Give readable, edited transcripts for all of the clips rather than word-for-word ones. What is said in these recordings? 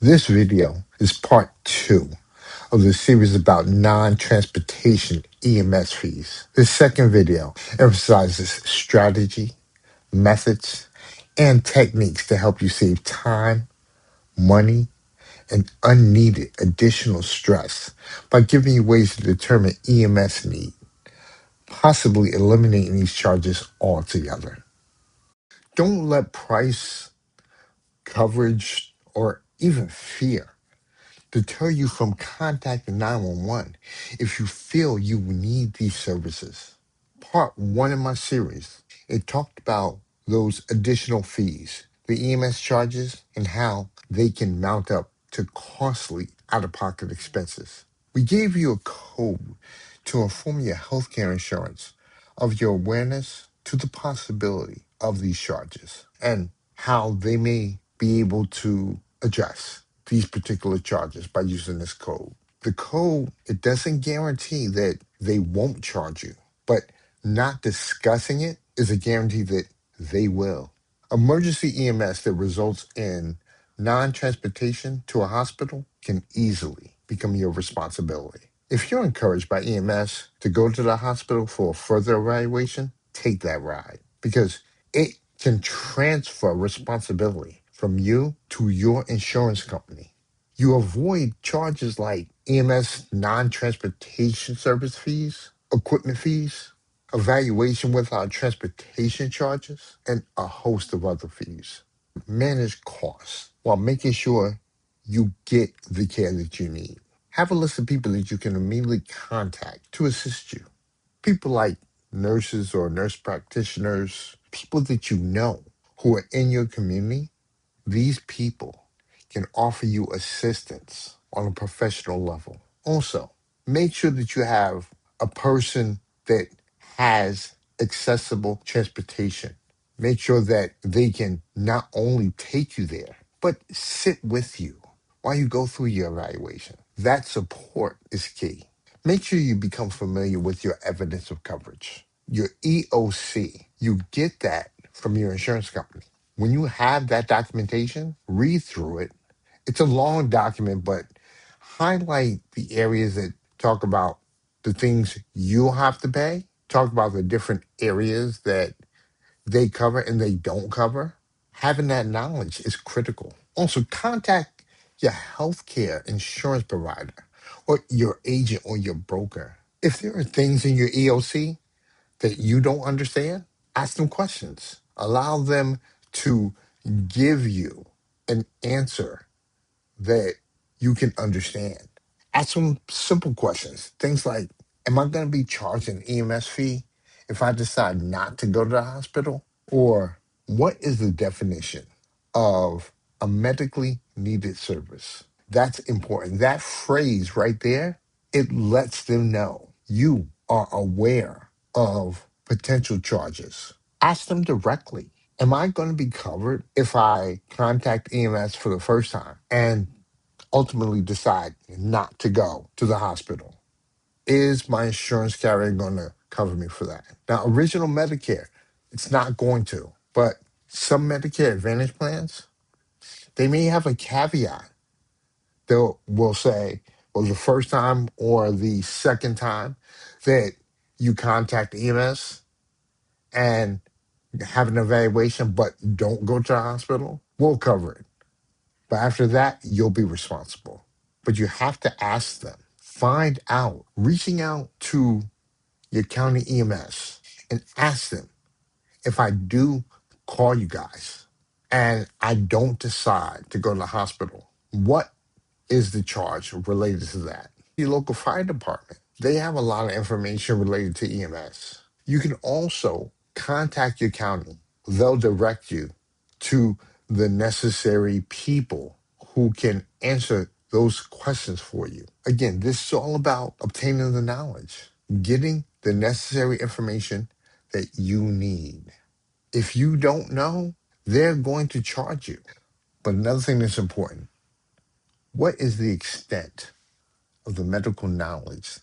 This video is part 2 of the series about non-transportation EMS fees. This second video emphasizes strategy, methods, and techniques to help you save time, money, and unneeded additional stress by giving you ways to determine EMS need, possibly eliminating these charges altogether. Don't let price, coverage, or even fear deter you from contacting 911 if you feel you need these services. Part 1 in my series, it talked about those additional fees, the EMS charges, and how they can mount up to costly out-of-pocket expenses. We gave you a code to inform your healthcare insurance of your awareness to the possibility of these charges and how they may be able to address these particular charges by using this code. The code, it doesn't guarantee that they won't charge you, but not discussing it is a guarantee that they will. Emergency EMS that results in non-transportation to a hospital can easily become your responsibility. If you're encouraged by EMS to go to the hospital for a further evaluation, take that ride because it can transfer responsibility from you to your insurance company. You avoid charges like EMS non-transportation service fees, equipment fees, evaluation without transportation charges, and a host of other fees. Manage costs while making sure you get the care that you need. Have a list of people that you can immediately contact to assist you. People like nurses or nurse practitioners, people that you know who are in your community. These people can offer you assistance on a professional level. Also, make sure that you have a person that has accessible transportation. Make sure that they can not only take you there, but sit with you while you go through your evaluation. That support is key. Make sure you become familiar with your evidence of coverage, your EOC. You get that from your insurance company. When you have that documentation, read through it. It's a long document, but highlight the areas that talk about the things you'll have to pay, talk about the different areas that they cover and they don't cover. Having that knowledge is critical. Also, contact your healthcare insurance provider or your agent or your broker. If there are things in your EOC that you don't understand, ask them questions. Allow them to give you an answer that you can understand. Ask them simple questions. Things like, am I going to be charged an EMS fee if I decide not to go to the hospital? Or what is the definition of a medically needed service? That's important. That phrase right there, it lets them know you are aware of potential charges. Ask them directly. Am I going to be covered if I contact EMS for the first time and ultimately decide not to go to the hospital? Is my insurance carrier going to cover me for that? Now, original Medicare, it's not going to, but some Medicare Advantage plans, they may have a caveat. They'll will say, well, the first time or the second time that you contact EMS and have an evaluation, but don't go to the hospital, we'll cover it. But after that, you'll be responsible. But you have to ask them, find out, reaching out to your county EMS and ask them, if I do call you guys and I don't decide to go to the hospital, what is the charge related to that? Your local fire department, they have a lot of information related to EMS. You can also contact your county. They'll direct you to the necessary people who can answer those questions for you. Again, this is all about obtaining the knowledge, getting the necessary information that you need. If you don't know, they're going to charge you. But another thing that's important, what is the extent of the medical knowledge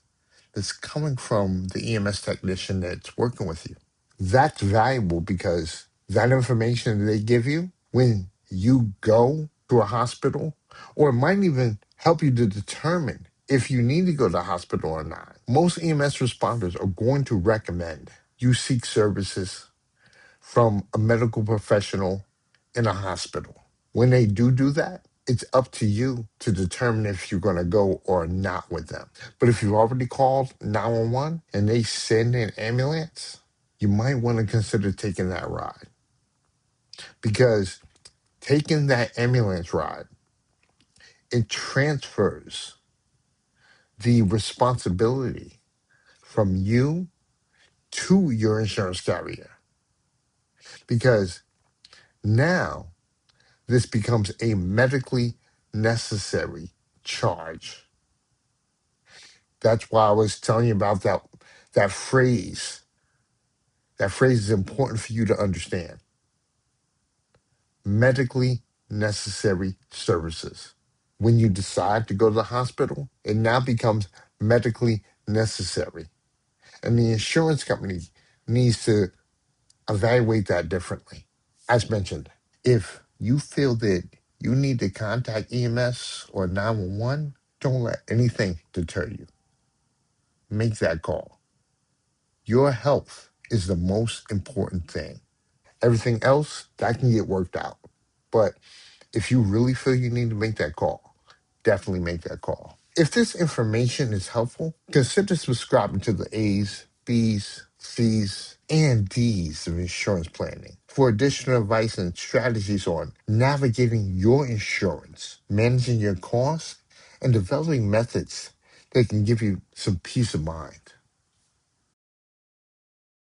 that's coming from the EMS technician that's working with you? That's valuable because that information that they give you when you go to a hospital Or it might even help you to determine if you need to go to the hospital or not. Most EMS responders are going to recommend you seek services from a medical professional in a hospital. When they do that, it's up to you to determine if you're going to go or not with them. But if you've already called 911 and they send an ambulance, you might want to consider taking that ride, because taking that ambulance ride, it transfers the responsibility from you to your insurance carrier, because now this becomes a medically necessary charge. That's why I was telling you about that phrase. That phrase is important for you to understand. Medically necessary services. When you decide to go to the hospital, it now becomes medically necessary. And the insurance company needs to evaluate that differently. As mentioned, if you feel that you need to contact EMS or 911, don't let anything deter you. Make that call. Your health is the most important thing. Everything else, that can get worked out. But if you really feel you need to make that call, definitely make that call. If this information is helpful, consider subscribing to the A's, B's, C's, and D's of insurance planning for additional advice and strategies on navigating your insurance, managing your costs, and developing methods that can give you some peace of mind.